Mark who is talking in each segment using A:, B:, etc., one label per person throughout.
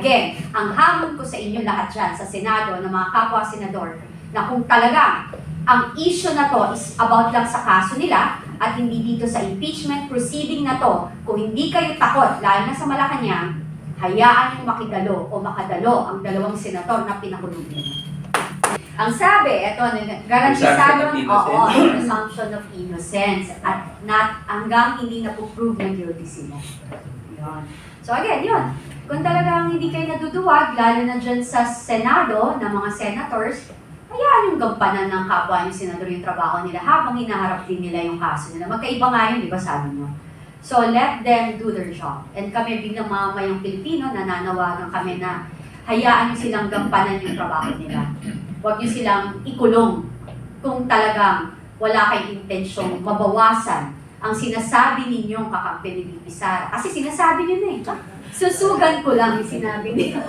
A: Again, ang hamon ko sa inyo lahat dyan sa Senado ng mga kapwa-senador na kung talagang ang issue na to is about lang sa kaso nila at hindi dito sa impeachment proceeding na to, kung hindi kayo takot, lalo na sa Malacanang, hayaan yung makidalo o makadalo ang dalawang senator na pinakulong niyo. Ang sabi, ito, garantisadong presumption of innocence at not hanggang hindi na prove na guilty sila. Yun. So again, yun. Kung talagang hindi kayo naduduwag, lalo na dyan sa Senado ng mga senators, hayaan yung gampanan ng kapwa yung senador yung trabaho nila habang hinaharap din nila yung kaso nila. Magkaiba nga yun, di ba sabi nyo? So let them do their job. And kami bilang mamamayang Pilipino, nananawagan kami na hayaan nyo silang gampanan yung trabaho nila. Huwag nyo silang ikulong kung talagang wala kayong intensyong mabawasan ang sinasabi ninyong kakampi ni VP Sara. Kasi sinasabi nyo na eh. Susugan ko lang yung sinabi niya.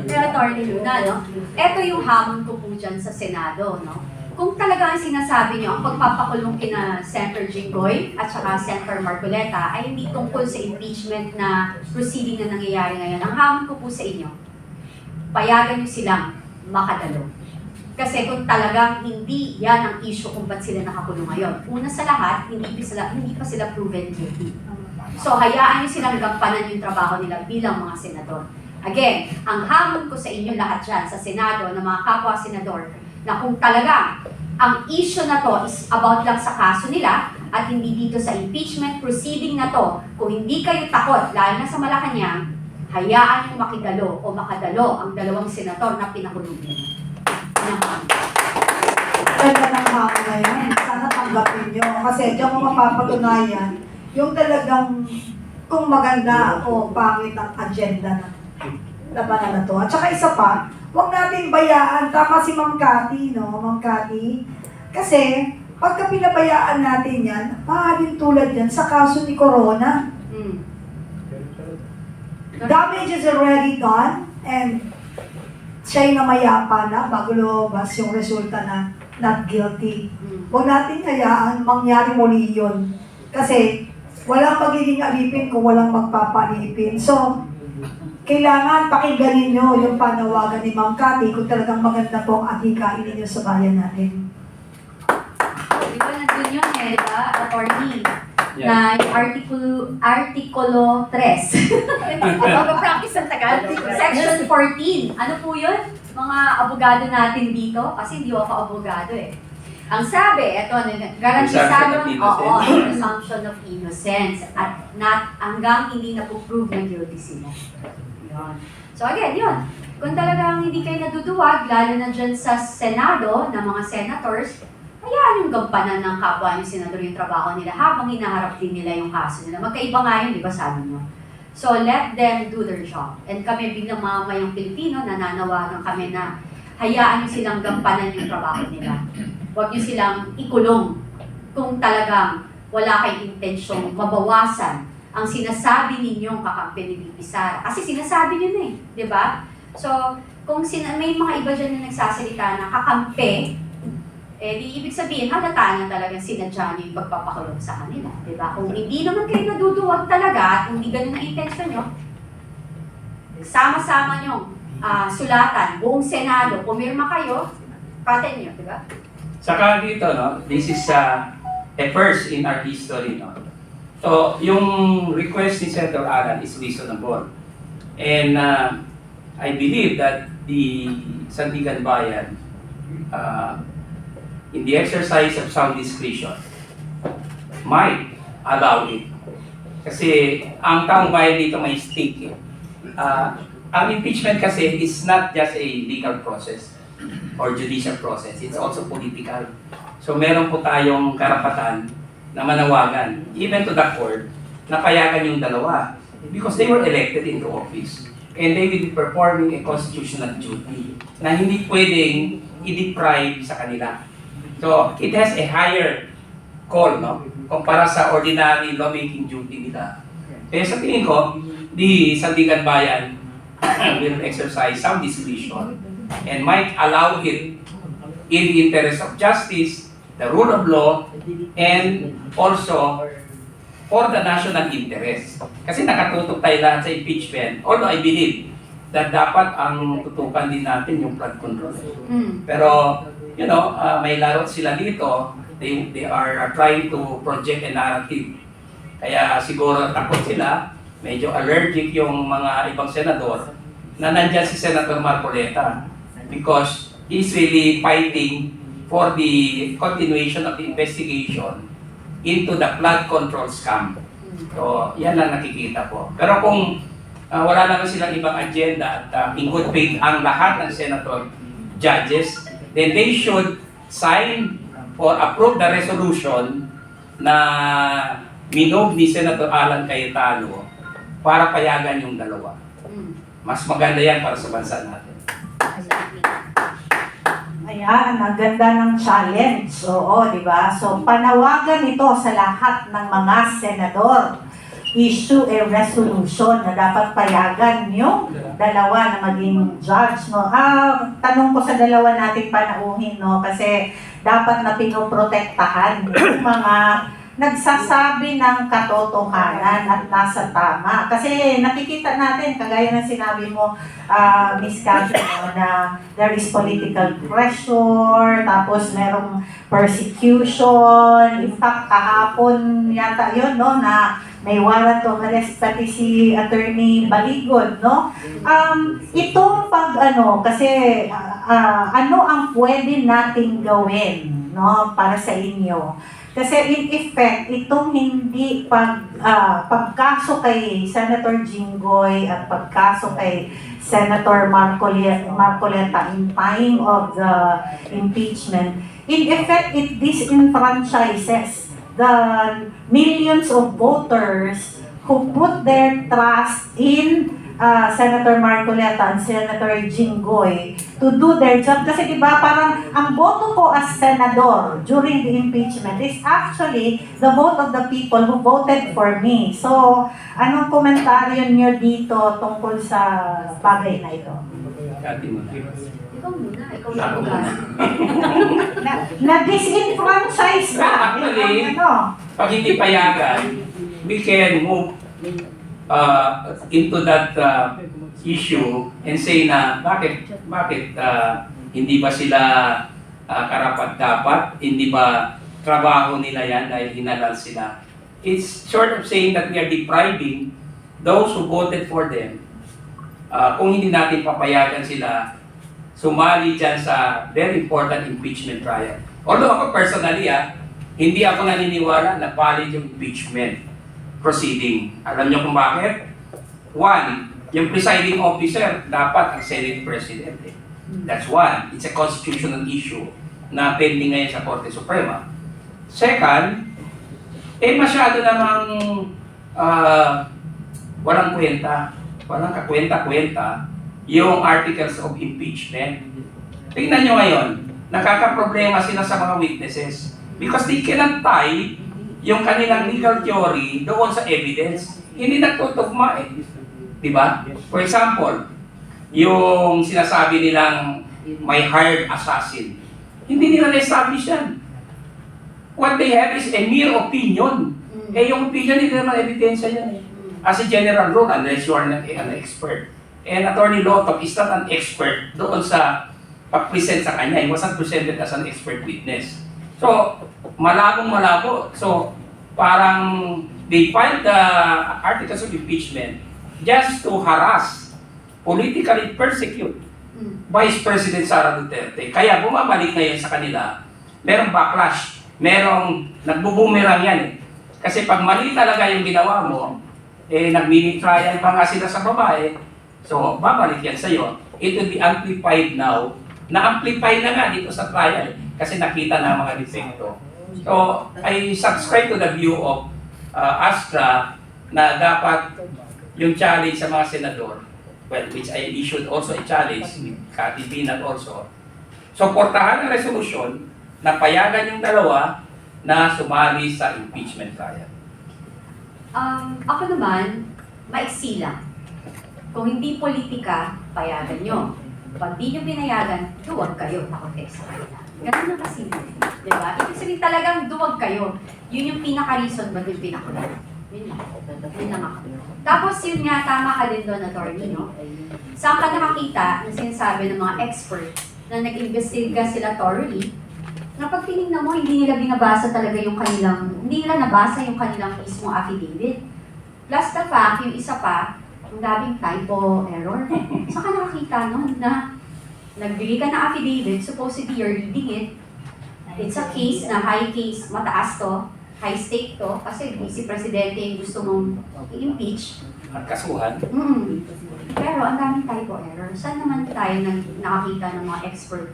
A: Pero Attorney Luna, no? Ito yung hamon ko po dyan sa Senado, no? Kung talaga ang sinasabi niyo, ang pagpapakulong kina Senator Jinggoy at saka Senator Marcoleta ay hindi tungkol sa impeachment na proceeding na nangyayari ngayon. Ang hamon ko po sa inyo, payagan niyo silang makadalo. Kasi kung talagang hindi yan ang issue kung ba't sila nakakulong ngayon. Una sa lahat, hindi pa sila proven guilty. So hayaan niyo silang gampanan yung trabaho nila bilang mga senador. Again, ang hamon ko sa inyo lahat dyan sa Senado ng mga kapwa-senador na kung talagang ang issue na to is about lang sa kaso nila at hindi dito sa impeachment proceeding na to, kung hindi kayo takot, lalo na sa Malacanang, hayaan yung makidalo o makadalo ang dalawang senator na pinakulong niyo.
B: Ganda ng hapon na yan. Sana tanggapin nyo. Kasi diyan mo mapapatunayan yung talagang kung maganda o pangit ang agenda na labanan na to. At saka isa pa, huwag natin bayaan. Tama si Ma'am Cathy, no? Ma'am Cathy. Kasi, pagka pinabayaan natin yan, maaaring tulad yan sa kaso ni Corona. Damage is already done and siya'y namayapa na bago lumabas yung resulta na not guilty. Huwag natin hayaan mangyari muli yun. Kasi walang magiging alipin kung walang magpapalipin. So, kailangan pakingganin nyo yung panawagan ni Ma'am Cathy kung talagang maganda po ang adhikain ninyo sa bayan natin.
A: Di ba nandun yun eh, di ba? Attorney. Na yung Artikulo 3. Mag-practice ang tagal. Section 14. Ano po yun? Mga abogado natin dito. Kasi hindi ako abogado eh. Ang sabi, ito, garantisadong presumption of innocence at not hanggang hindi na prove na guilty sila. Yun. So again, yun. Kung talagang hindi kayo naduduwag, lalo na dyan sa Senado ng mga senators, hayaan yung gampanan ng kapwa yung senador yung trabaho nila habang hinaharap din nila yung kaso nila. Magkaiba nga yun, di ba sabi nyo? So let them do their job. And kami bilang mamamayang Pilipino, nananawagan kami na hayaan nyo silang gampanan yung trabaho nila. Huwag nyo silang ikulong kung talagang wala kayong intensyong mabawasan ang sinasabi ninyong kakampi ni VP Sara. Kasi sinasabi nyo na eh, di ba? So, kung may mga iba dyan na nagsasalita na kakampi, eh di ibig sabihin, halata na talagang sinadya nyo yung pagpapakulong sa kanila. Di ba? Kung hindi naman kayo naduduwag talaga at hindi ganun ang intensyon nyo, sama-sama nyo sulatan, buong Senado, pumirma kayo, paten nyo, di ba?
C: Saka dito, no, this is a first in our history, no. So, yung request ni Senator Alan is reasonable. And I believe that the Sandigan Bayan, in the exercise of sound discretion, might allow it. Kasi ang taong bayan dito may stake. Ang impeachment kasi is not just a legal process or judicial process, it's also political. So meron po tayong karapatan na manawagan, even to the court, na payagan yung dalawa. Because they were elected into office. And they will be performing a constitutional duty na hindi pwedeng i-deprive sa kanila. So it has a higher call, no? Kumpara sa ordinary lawmaking duty nila. Kaya sa tingin ko, the Sandigan Bayan will exercise some discretion and might allow it in the interest of justice, the rule of law, and also for the national interest. Kasi nakatutok tayo lahat sa impeachment. Although I believe that dapat ang tutukan din natin yung flood control. Pero, may laro sila dito. They are trying to project a narrative. Kaya siguro takot sila, medyo allergic yung mga ibang senador na nandyan si Senator Marcoleta because he's really fighting for the continuation of the investigation into the flood control scam. So, yan ang nakikita ko. Pero kung wala naman silang ibang agenda at in good faith ang lahat ng senator judges, then they should sign or approve the resolution na minog ni Senator Alan Cayetano para payagan yung dalawa. Mas maganda yan para sa bansa natin.
D: Ayan, ang ganda ng challenge. Oo, di ba? So, panawagan ito sa lahat ng mga senador. Issue a resolution na dapat payagan yung dalawa na maging judge, no? Tanong ko sa dalawa nating panauhin, no? Kasi dapat na pinoprotektahan yung mga nagsasabi ng katotohanan at nasa tama. Kasi nakikita natin, kagaya ng sinabi mo, Ms. Cathy, na there is political pressure, tapos merong persecution. In fact, kahapon yata yun, no, na may warrant of arrest pati si Attorney Baligod, no? Itong kasi ano ang pwede nating gawin, no, para sa inyo? Kasi in effect, itong hindi pagkaso kay Senator Jinggoy at pagkaso kay Senator Marcoleta in time of the impeachment, in effect, it disenfranchises the millions of voters who put their trust in Senator Marcoleta and Senator Jinggoy to do their job. Kasi diba, parang ang boto ko as senador during the impeachment is actually the vote of the people who voted for me. So, anong komentaryo niyo dito tungkol sa bagay na ito?
A: Ikaw muna, ikaw na.
D: Na-disenfranchise na.
C: Actually, pag hindi payagan, we can move into that issue and say na bakit hindi ba sila karapat-dapat, hindi ba trabaho nila yan dahil hinalal sila. It's short of saying that we are depriving those who voted for them. Kung hindi natin papayagan sila sumali dyan sa very important impeachment trial. Although ako personally, hindi ako naniniwala na valid yung impeachment proceeding. Alam niyo kung bakit? One, yung presiding officer dapat ang Senate President. That's one. It's a constitutional issue na pending ngayon sa Korte Suprema. Second, masyado namang walang kwenta, walang kakwenta-kwenta yung articles of impeachment. Tingnan nyo ngayon, nakakaproblema sila sa mga witnesses because they cannot tie yung kanilang legal theory doon sa evidence. Hindi nagtutugma Diba? For example, yung sinasabi nilang may hired assassin. Hindi nila na-establish yan. What they have is a mere opinion. Yung opinion, hindi naman ebidensya yan. As a general rule, unless you are an expert. And Attorney Lotok is not an expert doon sa pag-present sa kanya. He wasn't presented as an expert witness. So, malabong-malabo. So, parang they filed the articles of impeachment just to harass, politically persecute Vice President Sara Duterte. Kaya bumabalik ngayon sa kanila, merong backlash, merong nagbubumerang yan Kasi pag mali talaga yung ginawa mo, nag-mini trial pa nga sila sa babae, so babalik yan sa'yo. It will be amplified now. Na-amplify na nga dito sa trial kasi nakita na mga defecto. So, I subscribe to the view of Astra na dapat yung challenge sa mga senador, well, which I issued also a challenge with Cathy Binat also, suportahan ang resolution na payagan yung dalawa na sumali sa impeachment trial.
A: Ako naman, maiksi lang. Kung hindi politika, payagan nyo. Pag di nyo pinayagan, duwag kayo. Nakontek sa kanila. Ganun na kasi. Diba? Ibig sabihin talagang duwag kayo. Yun yung pinaka-reason ba't yung pinakulan. Yun lang. Yun lang ako. Tapos yun nga, tama ka din doon, attorney, no? Saan ka nakakita na sinasabi ng mga expert na nag-investiga sila thoroughly, na pag tinignan mo, hindi nila binabasa talaga yung kanilang, hindi nila nabasa yung kanilang mismong affidavit. Plus the fact, yung isa pa, ang daming typo, error. Saan ka nakakita nun na nagbigay ka ng affidavit, supposedly you're reading it, it's a case na high case, mataas to, high stake to, kasi si Presidente yung gusto mong i-impeach.
C: At kasuhan.
A: Pero ang daming typo error. Saan naman tayo nakakita ng mga expert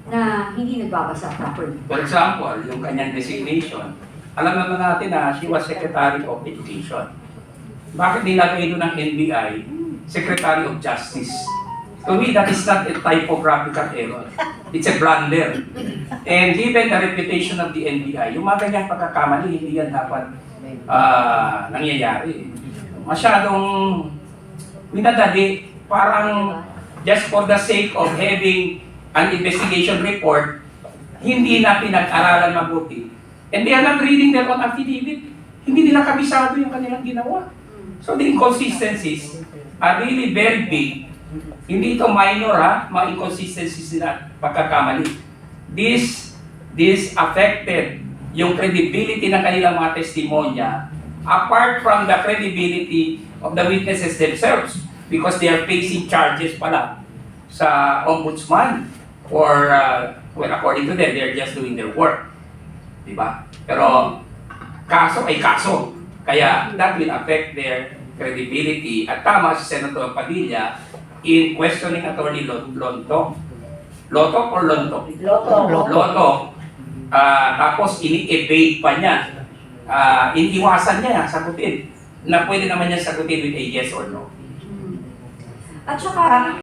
A: na hindi nagbabasa properly?
C: For example, yung kanyang designation, alam naman natin na she was Secretary of Education. Bakit nilagay doon ng NBI, Secretary of Justice? To me, that is not a typographical error. It's a blunder. And given the reputation of the NBI, yung mga ganyang pagkakamali, hindi yan dapat nangyayari. Masyadong minadali, parang just for the sake of having an investigation report, hindi na pinag-aralan mabuti. And they are not reading their own affidavit. Hindi nila kabisado yung kanilang ginawa. So the inconsistencies are really very big. Hindi ito minor mga inconsistencies nila, pagkakamali. This affected yung credibility ng kanilang mga testimonya, apart from the credibility of the witnesses themselves, because they are facing charges pala sa ombudsman, or well, according to them, they are just doing their work. Diba? Pero kaso ay kaso. Kaya that will affect their credibility. At tama si Senator Padilla in questioning Attorney Lontok. Lotok or Lontok? Lotok. Tapos ini-evade pa niya. Iniiwasan niya sagutin na pwede naman niya sagutin with a yes or no.
A: At saka,